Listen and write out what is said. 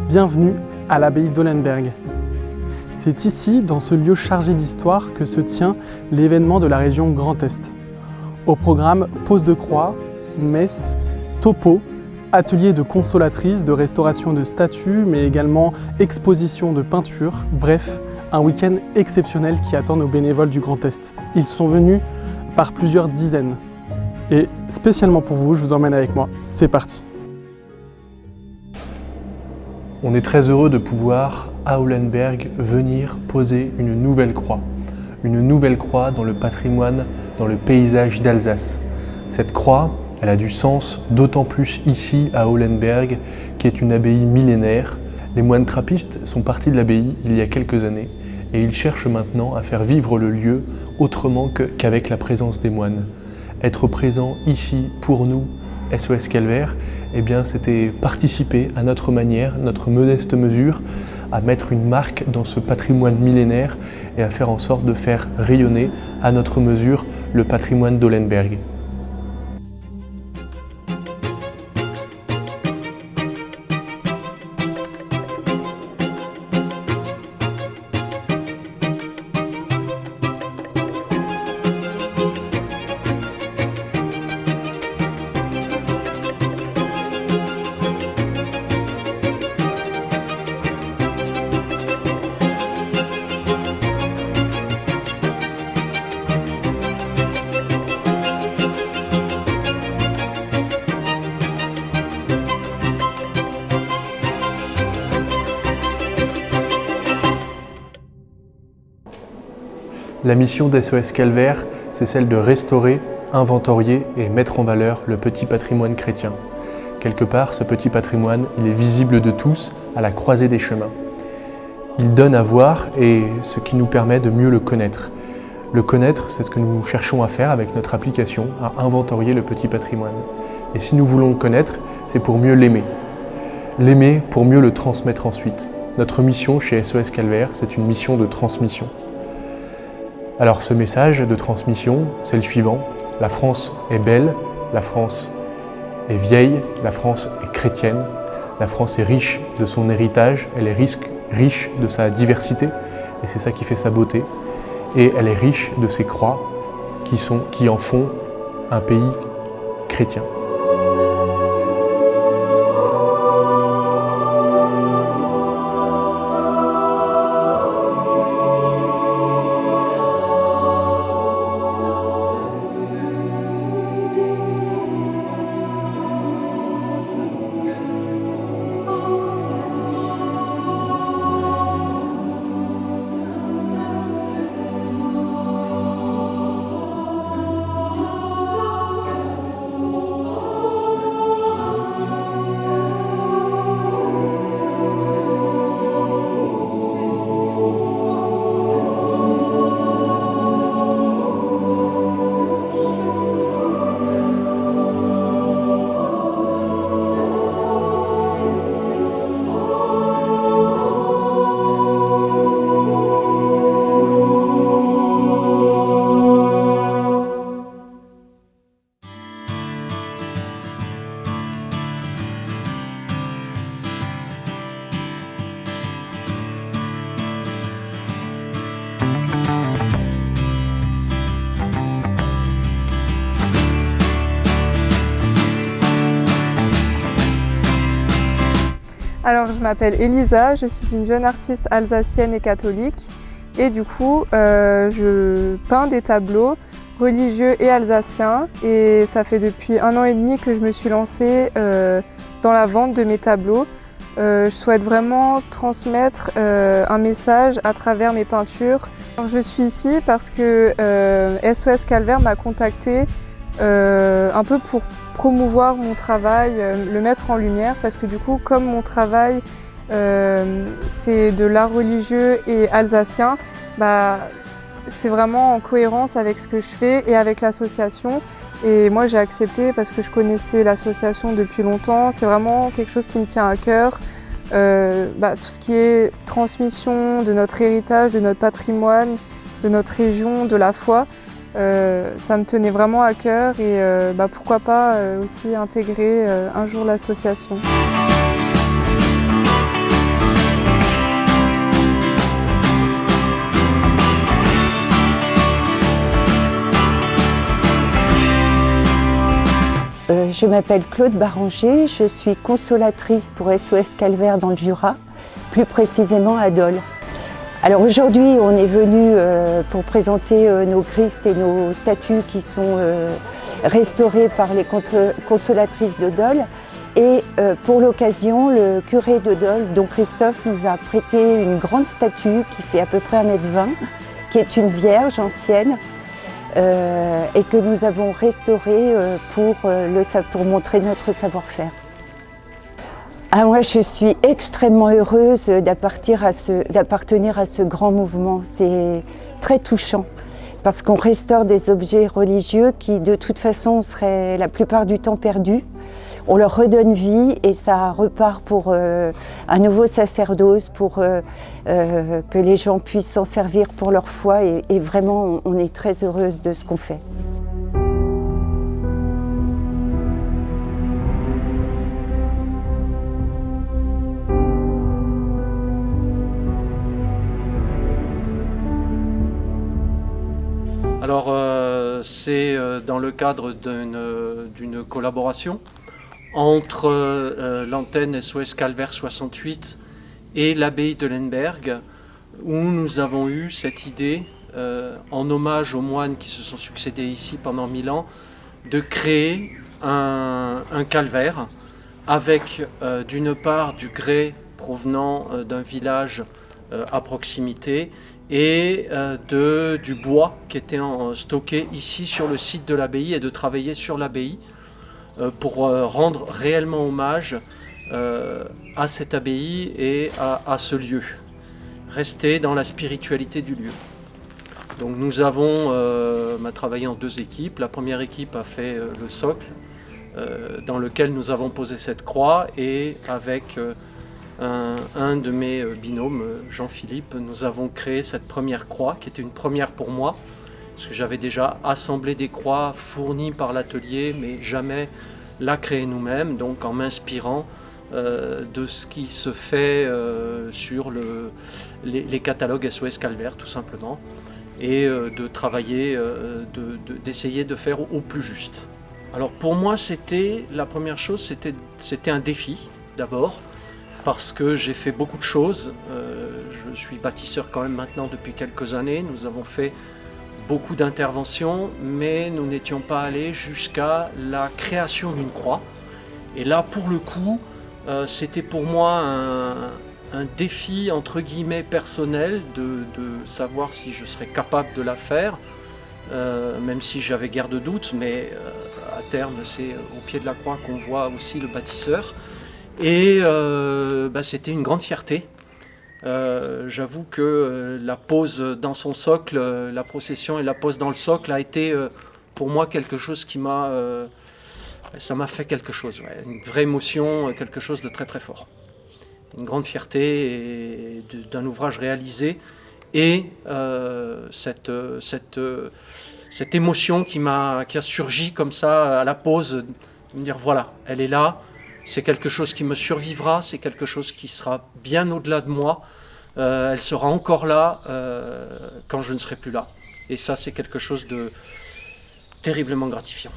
Bienvenue à l'abbaye d'Olenberg. C'est ici, dans ce lieu chargé d'histoire, que se tient l'événement de la région Grand Est. Au programme pose de croix, messe, topo, atelier de consolatrice, de restauration de statues, mais également exposition de peinture, bref, un week-end exceptionnel qui attend nos bénévoles du Grand Est. Ils sont venus par plusieurs dizaines. Et spécialement pour vous, je vous emmène avec moi. C'est parti. On est très heureux de pouvoir, à Olenberg, venir poser une nouvelle croix. Une nouvelle croix dans le patrimoine, dans le paysage d'Alsace. Cette croix, elle a du sens, d'autant plus ici, à Olenberg, qui est une abbaye millénaire. Les moines trappistes sont partis de l'abbaye il y a quelques années et ils cherchent maintenant à faire vivre le lieu autrement qu'avec la présence des moines. Être présent ici, pour nous, SOS Calvaire, eh bien, c'était participer à notre manière, notre modeste mesure, à mettre une marque dans ce patrimoine millénaire et à faire en sorte de faire rayonner à notre mesure le patrimoine d'Olenberg. La mission d'SOS Calvaire, c'est celle de restaurer, inventorier et mettre en valeur le petit patrimoine chrétien. Quelque part, ce petit patrimoine, il est visible de tous à la croisée des chemins. Il donne à voir et ce qui nous permet de mieux le connaître. Le connaître, c'est ce que nous cherchons à faire avec notre application, à inventorier le petit patrimoine. Et si nous voulons le connaître, c'est pour mieux l'aimer. L'aimer pour mieux le transmettre ensuite. Notre mission chez SOS Calvaire, c'est une mission de transmission. Alors ce message de transmission, c'est le suivant. La France est belle, la France est vieille, la France est chrétienne, la France est riche de son héritage, elle est riche de sa diversité, et c'est ça qui fait sa beauté. Et elle est riche de ses croix qui en font un pays chrétien. Alors, je m'appelle Elisa, je suis une jeune artiste alsacienne et catholique et du coup, je peins des tableaux religieux et alsaciens et ça fait depuis 1 an et demi que je me suis lancée dans la vente de mes tableaux. Je souhaite vraiment transmettre un message à travers mes peintures. Alors, je suis ici parce que SOS Calvaire m'a contactée un peu pour promouvoir mon travail, le mettre en lumière parce que du coup, comme mon travail c'est de l'art religieux et alsacien, c'est vraiment en cohérence avec ce que je fais et avec l'association. Et moi j'ai accepté parce que je connaissais l'association depuis longtemps, c'est vraiment quelque chose qui me tient à cœur. Tout ce qui est transmission de notre héritage, de notre patrimoine, de notre région, de la foi. Ça me tenait vraiment à cœur et pourquoi pas aussi intégrer un jour l'association. Je m'appelle Claude Baranger, je suis consolatrice pour SOS Calvaire dans le Jura, plus précisément à Dole. Alors aujourd'hui, on est venu pour présenter nos Christ et nos statues qui sont restaurés par les consolatrices de Dole. Et pour l'occasion, le curé de Dole, don Christophe, nous a prêté une grande statue qui fait à peu près 1,20 m, qui est une vierge ancienne et que nous avons restaurée pour montrer notre savoir-faire. Ah, moi, je suis extrêmement heureuse d'appartenir à ce grand mouvement. C'est très touchant. Parce qu'on restaure des objets religieux qui, de toute façon, seraient la plupart du temps perdus. On leur redonne vie et ça repart pour un nouveau sacerdoce, pour que les gens puissent s'en servir pour leur foi. Et vraiment, on est très heureuse de ce qu'on fait. Alors, c'est dans le cadre d'une collaboration entre l'antenne SOS Calvaire 68 et l'abbaye de Lemberg, où nous avons eu cette idée, en hommage aux moines qui se sont succédés ici pendant 1000 ans, de créer un calvaire avec d'une part du grès provenant d'un village à proximité et du bois qui était stocké ici sur le site de l'abbaye et de travailler sur l'abbaye pour rendre réellement hommage à cette abbaye et à ce lieu, rester dans la spiritualité du lieu. Donc nous avons travaillé en 2 équipes. La première équipe a fait le socle dans lequel nous avons posé cette croix et avec un de mes binômes, Jean-Philippe, nous avons créé cette première croix qui était une première pour moi parce que j'avais déjà assemblé des croix fournies par l'atelier mais jamais la créer nous-mêmes, donc en m'inspirant de ce qui se fait sur les catalogues SOS Calvaire tout simplement et de travailler, d'essayer de faire au plus juste. Alors pour moi la première chose c'était un défi d'abord, parce que j'ai fait beaucoup de choses. Je suis bâtisseur quand même maintenant depuis quelques années. Nous avons fait beaucoup d'interventions, mais nous n'étions pas allés jusqu'à la création d'une croix. Et là, pour le coup, c'était pour moi un défi, entre guillemets, personnel, de savoir si je serais capable de la faire, même si j'avais guère de doute, mais à terme, c'est au pied de la croix qu'on voit aussi le bâtisseur. Et c'était une grande fierté. J'avoue que la pose dans son socle, la procession et la pose dans le socle a été pour moi quelque chose qui ça m'a fait quelque chose, ouais, une vraie émotion, quelque chose de très très fort. Une grande fierté d'un ouvrage réalisé et cette émotion qui a surgi comme ça à la pose, de me dire voilà, elle est là. C'est quelque chose qui me survivra, c'est quelque chose qui sera bien au-delà de moi. Elle sera encore là quand je ne serai plus là. Et ça, c'est quelque chose de terriblement gratifiant.